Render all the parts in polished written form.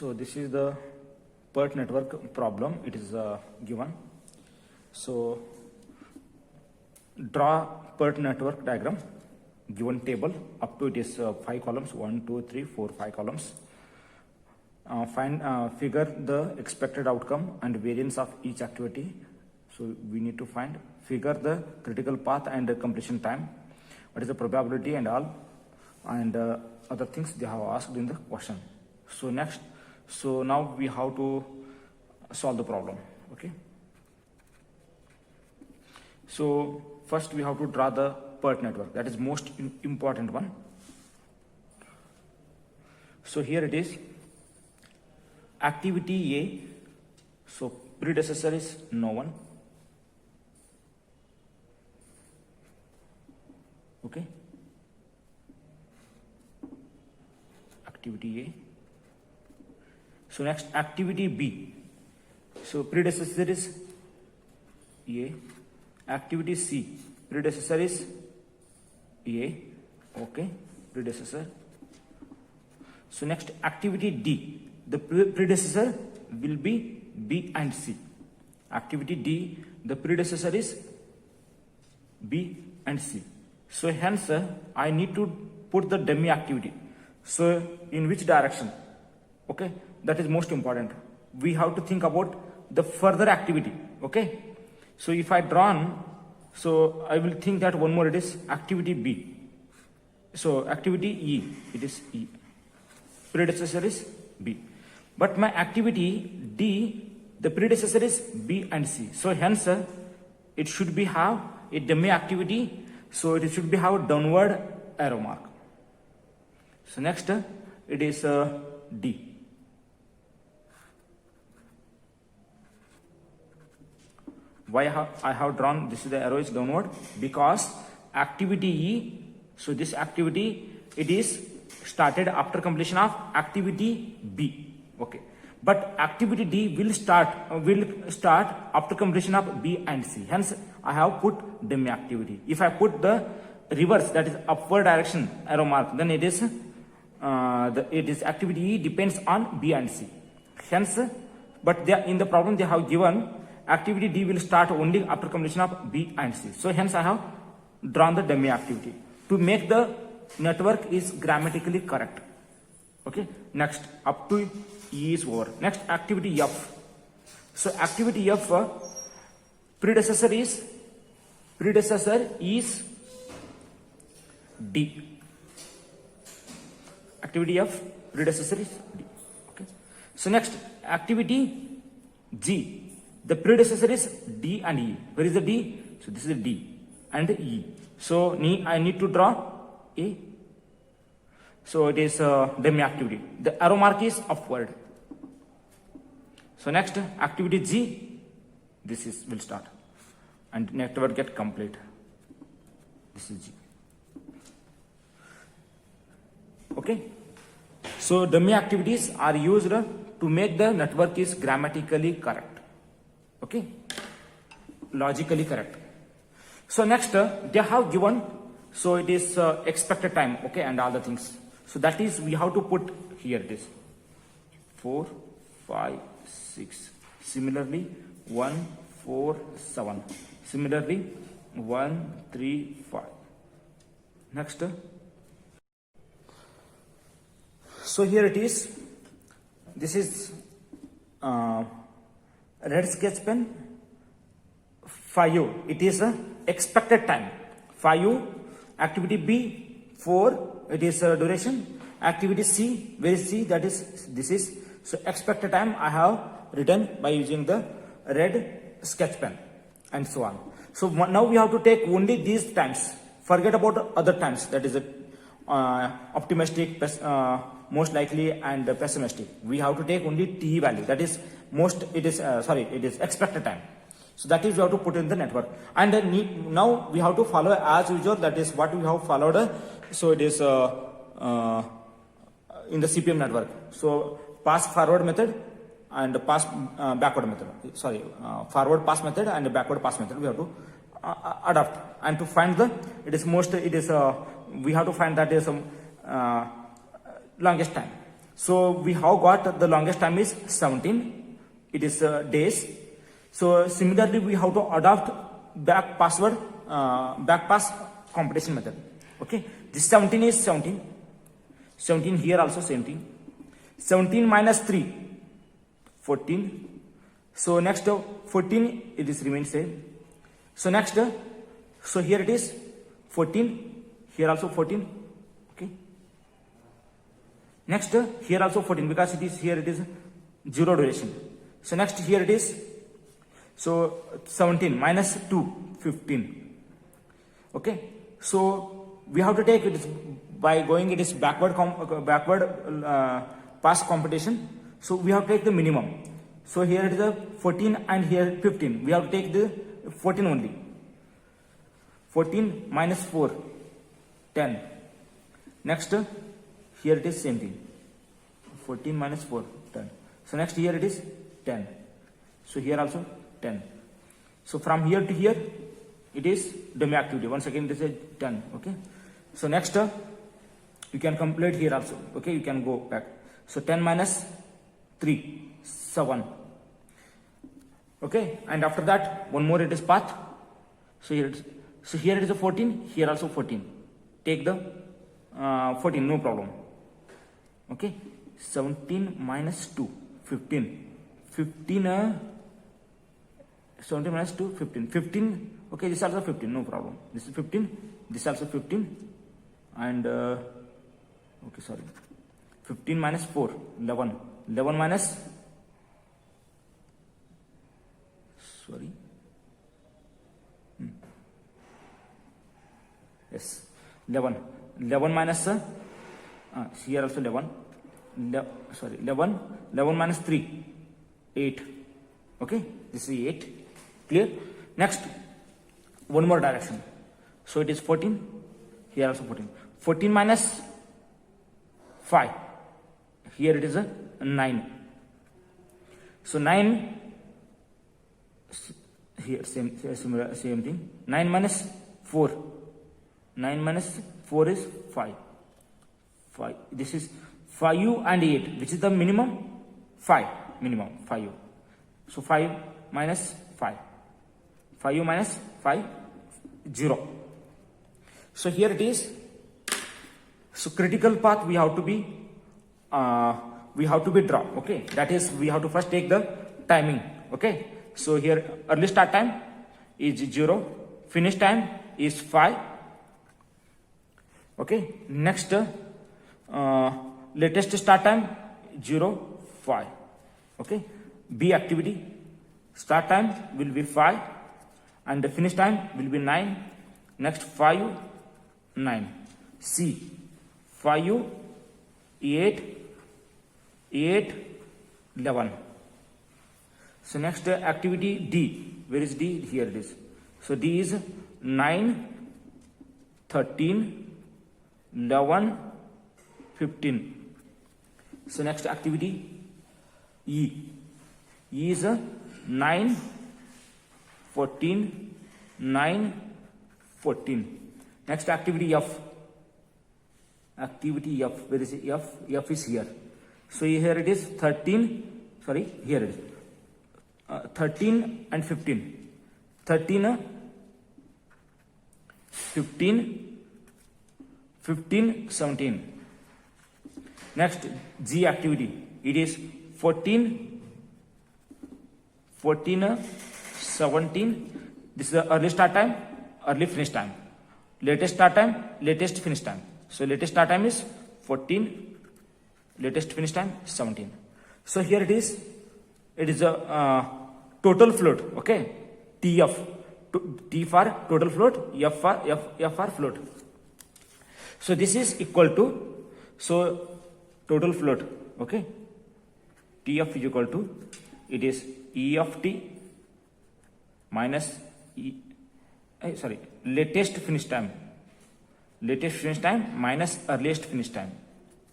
So this is the PERT network problem. It is given. So draw PERT network diagram. Given table up to it is 5 columns, 1, 2, 3, 4, 5 columns. Figure the expected outcome and variance of each activity. So we need to figure the critical path and the completion time. What is the probability and all, and other things they have asked in the question. So now we have to solve the problem. Okay. So first we have to draw the PERT network. That is most important one. So here it is. Activity A. So predecessor is no one. Okay. Activity A. So next activity B. So predecessor is A. Activity C. Predecessor is A. Okay. Predecessor. So next activity D. The predecessor will be B and C. Activity D. The predecessor is B and C. So hence I need to put the dummy activity. So in which direction? Okay. That is most important. We have to think about the further activity. Okay. So if I drawn, so I will think that one more, it is activity B. So activity E, it is E. Predecessor is B. But my activity D, the predecessor is B and C. So hence it should be have a dummy activity. So it should be have downward arrow mark. So next it is D. Why I have drawn this is the arrow is downward? Because activity E, so this activity, it is started after completion of activity B. Okay. But activity D will start after completion of B and C. Hence I have put dummy activity. If I put the reverse, that is upward direction arrow mark, then it is activity E depends on B and C. Hence, but they, in the problem they have given activity D will start only after completion of B and C. So hence I have drawn the dummy activity to make the network is grammatically correct. Okay. Next up to E is over. Next activity F. So activity F, predecessor is D. Activity F, predecessor is D. Okay. So next activity G. The predecessor is D and E. Where is the D? So this is D and E. So I need to draw A. So it is dummy activity. The arrow mark is upward. So next activity G, this is will start and network get complete. This is G. Okay. So dummy activities are used to make the network is grammatically correct. Okay. Logically correct. So next they have given, so it is expected time. Okay. And all the things. So that is we have to put here this 4, 5, 6. Similarly 1, 4, 7. Similarly 1, 3, 5. Next. So here it is. This is red sketch pen. 5. It is expected time. 5. Activity B. 4. It is duration. Activity C, where is C? That is, this is. So expected time I have written by using the red sketch pen and so on. So now we have to take only these times. Forget about other times. That is optimistic, most likely and pessimistic. We have to take only T value. That is it is expected time. So that is we have to put in the network. And now we have to follow as usual. That is what we have followed. So it is in the CPM network. So pass forward method and pass backward method. Forward pass method and backward pass method we have to adopt. And to find we have to find that is longest time. So we have got the longest time is 17. It is days. So similarly, we have to adopt back pass computation method. Okay, this 17 is 17. 17 here also 17. 17 minus 3, 14. So next 14, it is remains same. So next, so here it is 14. Here also 14. Okay. Next here also 14 because it is here it is 0 duration. So next here it is. So 17 minus 2, 15. Okay. So we have to take it by going it is backward pass computation. So we have to take the minimum. So here it is a 14 and here 15. We have to take the 14 only. 14 minus 4, 10. Next here it is same thing. 14 minus 4, 10. So next here it is 10. So here also 10. So from here to here it is dummy activity. Once again it is a 10. Okay. So next you can complete here also. Okay, you can go back. So 10 minus 3, 7. Okay, and after that one more it is path. So here it is a 14. Here also 14. Take the 14, no problem. Okay, 17 minus 2, 15. 15 17 minus 2, 15. 15. Okay, this is also 15, no problem. This is 15. This is also 15. And okay, sorry. 15 minus 4, 11. 11 minus, sorry. Yes, 11. 11 minus, here also 11. 11. 11 minus 3, 8. Okay, this is 8. Clear? Next, one more direction. So it is 14. Here also 14. 14 minus 5. Here it is a 9. So 9. Here same thing. 9 minus 4. 9 minus 4 is 5. 5. This is 5 and 8. Which is the minimum? 5. Minimum 5. So 5 minus 5. 5 minus 5, 0. So here it is. So critical path we have to be draw. Okay, that is we have to first take the timing. Okay, so here early start time is 0, finish time is 5. Okay, next latest start time 0, 5. Okay, B activity start time will be 5 and the finish time will be 9. Next 5, 9. C 5, 8, 11. So next activity D. Where is D? Here it is. So D is 9, 13, 11, 15. So next activity E. E is 9, 14, 9, 14. Next activity F. Activity F. Where is it? F. F is here. So here it is 13. Sorry, here it is 13 and 15. 13, 15, 15, 17. Next G activity. It is 14, 14, 17. This is the early start time, early finish time. Latest start time, latest finish time. So latest start time is 14, latest finish time 17. So here it is a total float. Okay, TF. T for total float, F for float. So this is equal to, so total float. Okay, TF is equal to, it is E of T minus latest finish time. Latest finish time minus earliest finish time,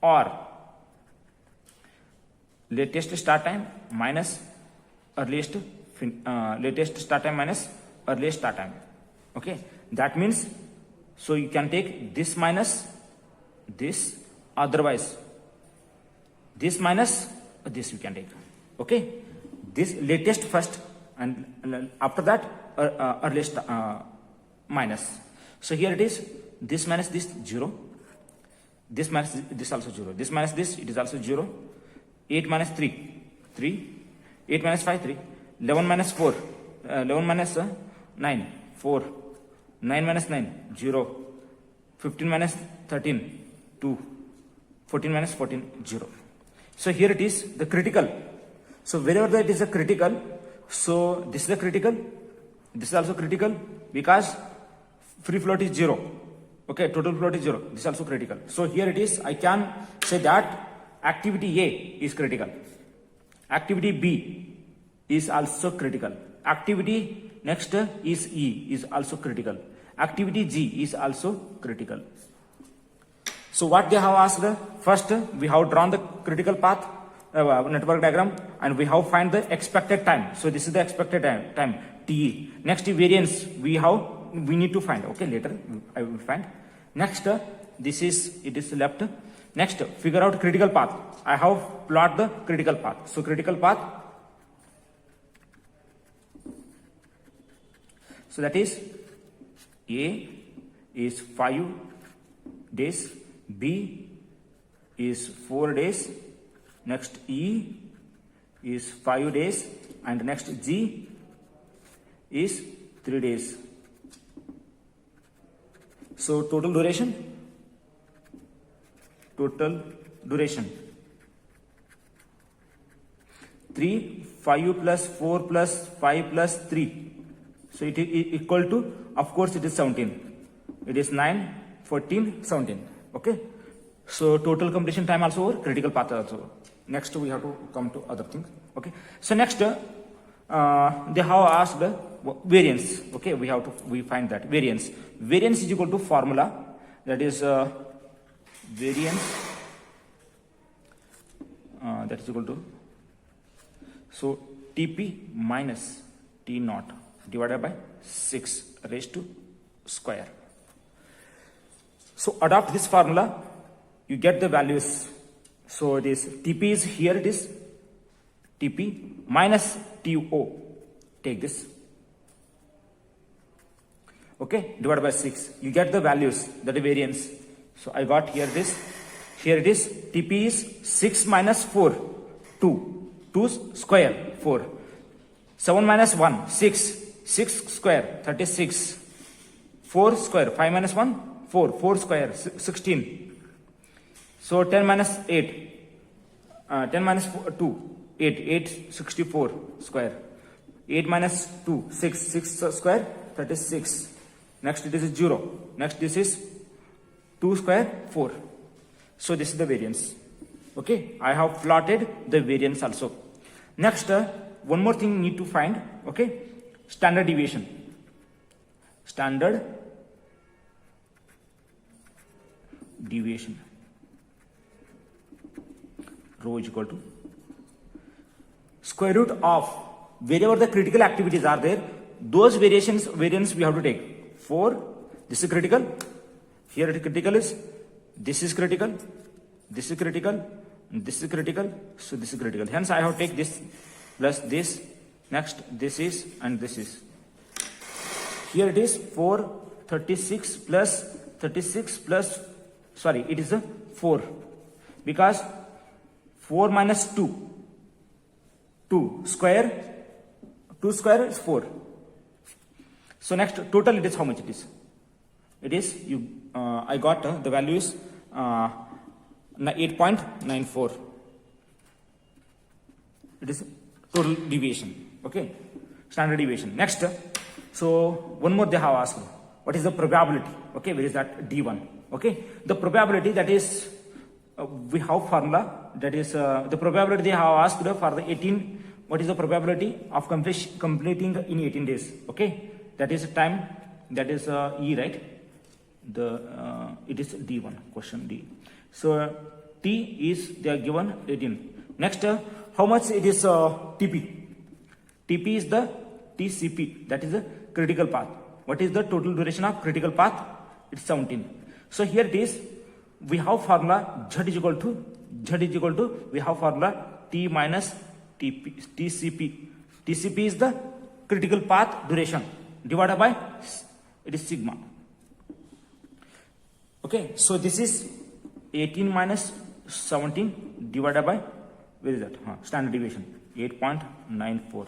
or latest start time minus latest start time minus earliest start time. Okay, that means, so you can take this minus this, otherwise this minus this we can take. Okay, this latest first, and after that earliest minus. So here it is, this minus this 0, this minus this also 0, this minus this, it is also 0. 8 minus 3 3, 8 minus 5 3, 11 minus 4 11 minus 9 4, 9 minus 9 0, 15 minus 13 2, 14 minus 14 0. So here it is the critical. So wherever it is a critical, so this is a critical, this is also critical, because free float is 0. Okay, total float is 0. This is also critical. So here it is, I can say that activity A is critical. Activity B is also critical. Activity next is E is also critical. Activity G is also critical. So what they have asked, first we have drawn the critical path network diagram, and we have find the expected time. So this is the expected time TE. Next variance we need to find. Okay, later I will find. Next this is, it is left. Next, figure out critical path. I have plot the critical path. So critical path, so that is A is 5 days, B is 4 days, next E is 5 days, and next G is 3 days. So total duration 3, 5 plus 4 plus 5 plus 3. So it is equal to, of course it is 17. It is 9, 14, 17. Okay. So total completion time also over, critical path also. Next we have to come to other things. Okay. So next they have asked variance. Okay, we find that variance. Variance is equal to formula, that is variance that is equal to, so Tp minus T naught divided by 6 raised to square. So adopt this formula, you get the values. So it is Tp is here, it is Tp minus To, take this, okay, divided by 6, you get the values, that is variance. So I got here this, here it is, Tp is 6 minus 4, 2 square 4, 7 minus 1 6 square 36, 4 square 5 minus 1 4 square 16. So 10 minus 8 10 minus 2 8 64 square, 8 minus 2 6 square 36. Next it is 0, next this is 2 square 4. So this is the variance. Okay, I have plotted the variance also. Next one more thing need to find. Okay, standard deviation. Standard deviation, rho is equal to square root of wherever the critical activities are there, those variance we have to take. 4, this is critical, here the critical is, this is critical, this is critical, this is critical, so this is critical. Hence I have to take this plus this, next this is, and this is. Here it is 4, 36 plus, sorry, it is a 4, because 4 minus 2 square is 4. So next total, it is how much it is? It is, I got the value is 8.94. It is total deviation. Okay, standard deviation. Next, so one more they have asked, what is the probability? Okay, where is that? D1. Okay, the probability, that is we have formula, that is the probability they have asked for the 18. What is the probability of completing in 18 days? Okay, that is time, that is E, right? It is D1, question D. So T is, they are given 18. Next, how much it is TP? TP is the TCP, that is the critical path. What is the total duration of critical path? It's 17. So here it is, we have formula z is equal to we have formula t minus TCP. TCP is the critical path duration divided by it is sigma. Okay, so this is 18 minus 17 divided by, where is that? Standard deviation 8.94.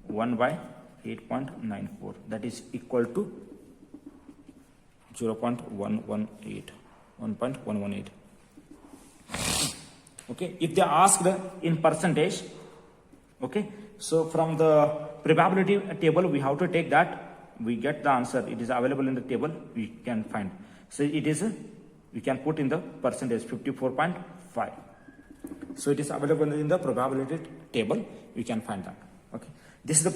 1 by 8.94, that is equal to 0.118. 1.118. Okay, if they asked in percentage, okay, so from the probability table we have to take that, we get the answer, it is available in the table, we can find. So it is, we can put in the percentage 54.5. So it is available in the probability table, we can find that. Okay, this is the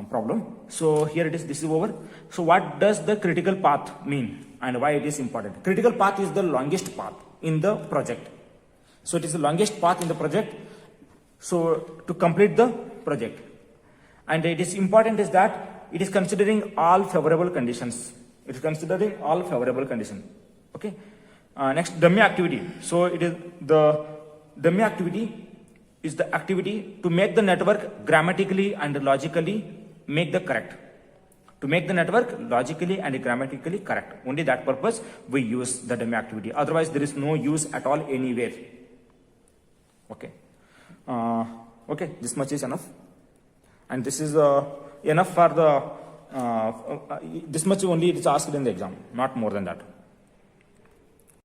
problem. So here it is, this is over. So what does the critical path mean and why it is important? Critical path is the longest path in the project. So it is the longest path in the project, so to complete the project. And it is important is that it is considering all favorable conditions. It is considering all favorable conditions. Okay. Next, dummy activity. So it is the dummy activity is the activity to make the network grammatically and logically make the correct. To make the network logically and grammatically correct. Only that purpose we use the dummy activity. Otherwise, there is no use at all anywhere. Okay. Okay, this much is enough. And this is enough for the, this much only it is asked in the exam, not more than that.